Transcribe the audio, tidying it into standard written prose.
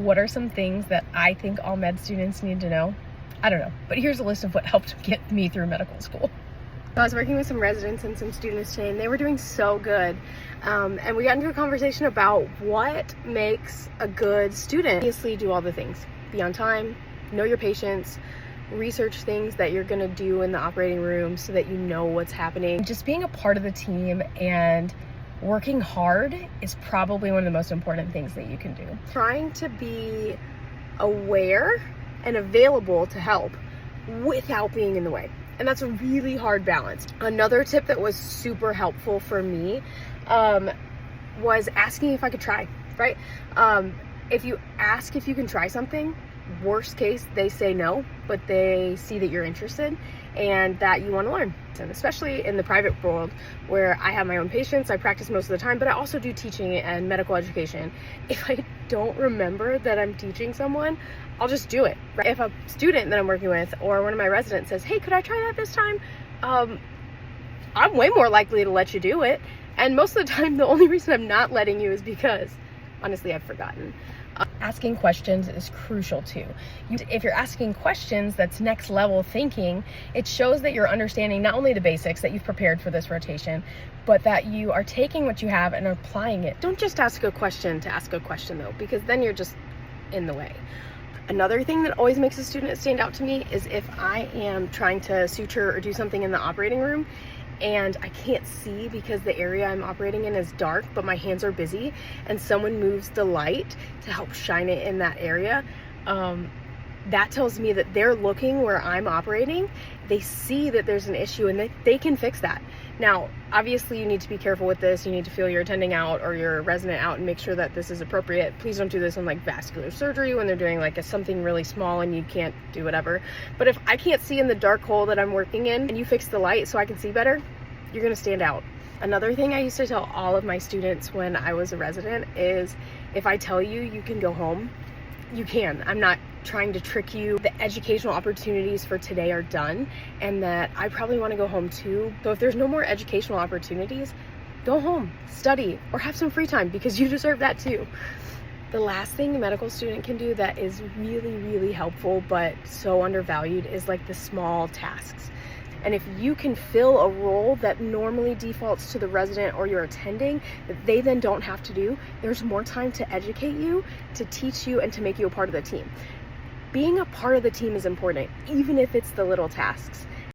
what are some things that I think all med students need to know? I don't know, but here's a list of what helped get me through medical school. I was working with some residents and some students today, and they were doing so good. And we got into a conversation about what makes a good student. Obviously, do all the things. Be on time, know your patients, research things that you're gonna do in the operating room so that you know what's happening. Just being a part of the team and working hard is probably one of the most important things that you can do. Trying to be aware and available to help without being in the way. And that's a really hard balance. Another tip that was super helpful for me was asking if I could try, right? If you ask if you can try something, worst case, they say no, but they see that you're interested and that you want to learn. And especially in the private world where I have my own patients, I practice most of the time, but I also do teaching and medical education. If I don't remember that I'm teaching someone, I'll just do it. Right? If a student that I'm working with or one of my residents says, hey, could I try that this time? I'm way more likely to let you do it. And most of the time, the only reason I'm not letting you is because, honestly, I've forgotten. Asking questions is crucial too. If you're asking questions, that's next level thinking. It shows that you're understanding not only the basics that you've prepared for this rotation, but that you are taking what you have and applying it. Don't just ask a question to ask a question though, because then you're just in the way. Another thing that always makes a student stand out to me is if I am trying to suture or do something in the operating room and I can't see because the area I'm operating in is dark, but my hands are busy, and someone moves the light to help shine it in that area, that tells me that they're looking where I'm operating. They see that there's an issue and they can fix that. Now, obviously you need to be careful with this. You need to feel your attending out or your resident out and make sure that this is appropriate. Please don't do this in like vascular surgery when they're doing like something really small and you can't do whatever. But if I can't see in the dark hole that I'm working in and you fix the light so I can see better, you're gonna stand out. Another thing I used to tell all of my students when I was a resident is if I tell you you can go home, you can. I'm not trying to trick you. The educational opportunities for today are done and that I probably want to go home too. So if there's no more educational opportunities, go home, study, or have some free time because you deserve that too. The last thing a medical student can do that is really, really helpful but so undervalued is like the small tasks. And if you can fill a role that normally defaults to the resident or your attending that they then don't have to do, there's more time to educate you, to teach you, and to make you a part of the team. Being a part of the team is important, even if it's the little tasks.